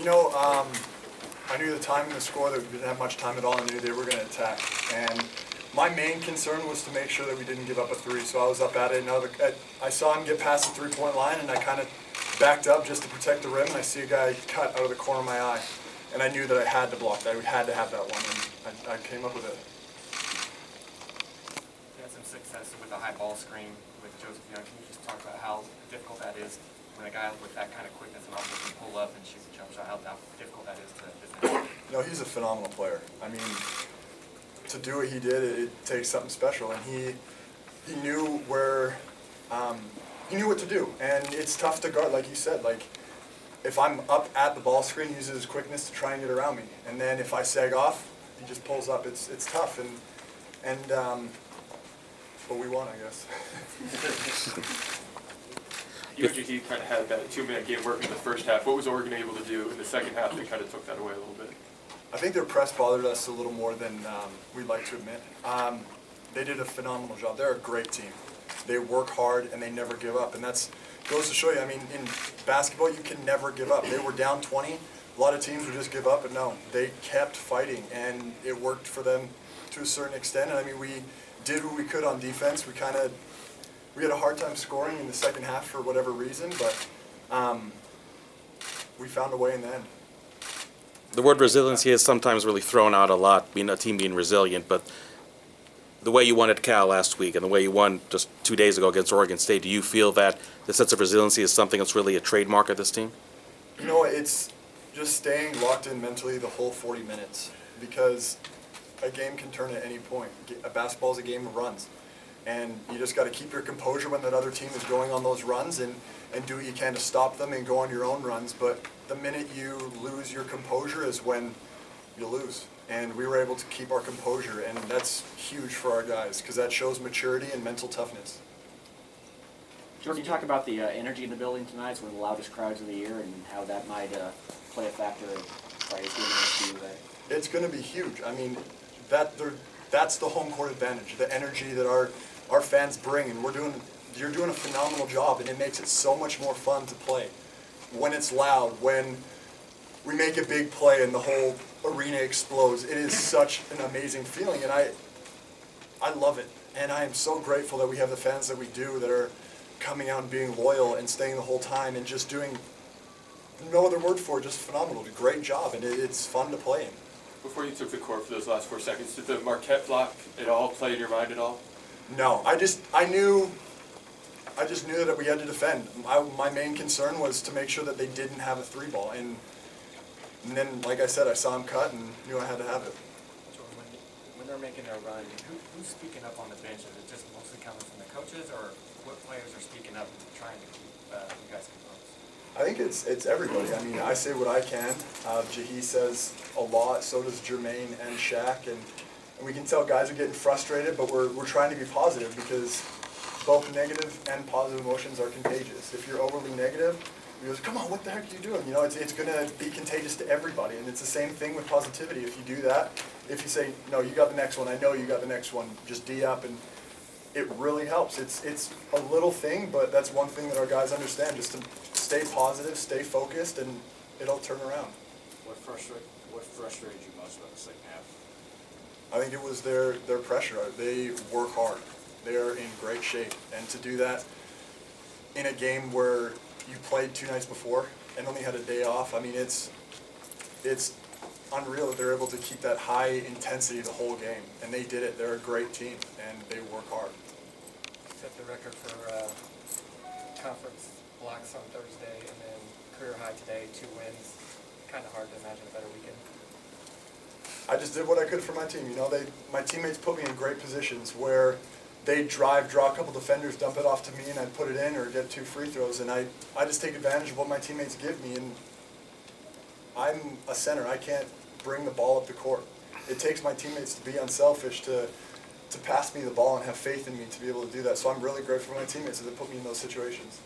You know, I knew the time and the score that we didn't have much time at all. I knew they were going to attack. And my main concern was to make sure that we didn't give up a three. So I was up at it. And I saw him get past the three-point line, and I kind of backed up just to protect the rim. And I see a guy cut out of the corner of my eye. And I knew that I had to block that. We had to have that one. And I came up with it. You had some success with a high ball screen with Joseph Young. Can you just talk about how difficult that is when a guy with that kind of quickness and also can pull up and shoot the jump shot, how difficult that is to defend? No, he's a phenomenal player. I mean, to do what he did, it takes something special. And he knew where, he knew what to do. And it's tough to guard, like you said. Like, if I'm up at the ball screen, he uses his quickness to try and get around me. And then if I sag off, he just pulls up. It's tough. But we won, I guess. You and Jahi kind of had that 2-minute game work in the first half. What was Oregon able to do in the second half that kind of took that away a little bit? I think their press bothered us a little more than we'd like to admit. They did a phenomenal job. They're a great team. They work hard and they never give up. And that goes to show you, I mean, in basketball, you can never give up. They were down 20. A lot of teams would just give up, but no, they kept fighting, and it worked for them to a certain extent. And I mean, we did what we could on defense. We had a hard time scoring in the second half for whatever reason, but we found a way in the end. The word resiliency is sometimes really thrown out a lot, being a team being resilient, but the way you won at Cal last week and the way you won just 2 days ago against Oregon State, do you feel that the sense of resiliency is something that's really a trademark of this team? You know, it's just staying locked in mentally the whole 40 minutes, because a game can turn at any point. A basketball is a game of runs. And you just got to keep your composure when that other team is going on those runs and do what you can to stop them and go on your own runs. But the minute you lose your composure is when you lose. And we were able to keep our composure, and that's huge for our guys because that shows maturity and mental toughness. Jordan, you talk about the energy in the building tonight. It's one of the loudest crowds of the year, and how that might play a factor in Friday's game against U of A. It's going to be huge. I mean, that's the home court advantage, the energy that our fans bring, and you're doing a phenomenal job, and it makes it so much more fun to play. When it's loud, when we make a big play and the whole arena explodes, it is such an amazing feeling, and I love it. And I am so grateful that we have the fans that we do that are coming out and being loyal and staying the whole time and just doing, no other word for it, just phenomenal. Great job, and it's fun to play in. Before you took the court for those last 4 seconds, did the Marquette block at all play in your mind at all? No, I just knew that we had to defend. My main concern was to make sure that they didn't have a three ball, and then, like I said, I saw him cut and knew I had to have it. When they're making their run, who's speaking up on the bench? Is it just mostly coming from the coaches, or what players are speaking up and trying to keep you guys composed? I think it's everybody. I mean, I say what I can. Jahi says a lot. So does Jermaine and Shaq, and we can tell guys are getting frustrated, but we're trying to be positive because both negative and positive emotions are contagious. If you're overly negative, he goes, "Come on, what the heck are you doing?" You know, it's going to be contagious to everybody, and it's the same thing with positivity. If you do that, if you say, "No, you got the next one. I know you got the next one. Just D up," and it really helps. It's a little thing, but that's one thing that our guys understand. Just to stay positive, stay focused, and it'll turn around. What frustrated you most about the second half? I think it was their pressure. They work hard. They are in great shape, and to do that in a game where you played 2 nights before and only had a day off, I mean, it's unreal that they're able to keep that high intensity the whole game, and they did it. They're a great team, and they work hard. Set the record for conference blocks on Thursday, and then career high today, 2 wins. Kind of hard to imagine a better weekend. I just did what I could for my team. You know, my teammates put me in great positions where they'd draw a couple defenders, dump it off to me, and I'd put it in or get 2 free throws, and I just take advantage of what my teammates give me, and I'm a center. I can't bring the ball up the court. It takes my teammates to be unselfish, to pass me the ball and have faith in me to be able to do that. So I'm really grateful for my teammates that put me in those situations.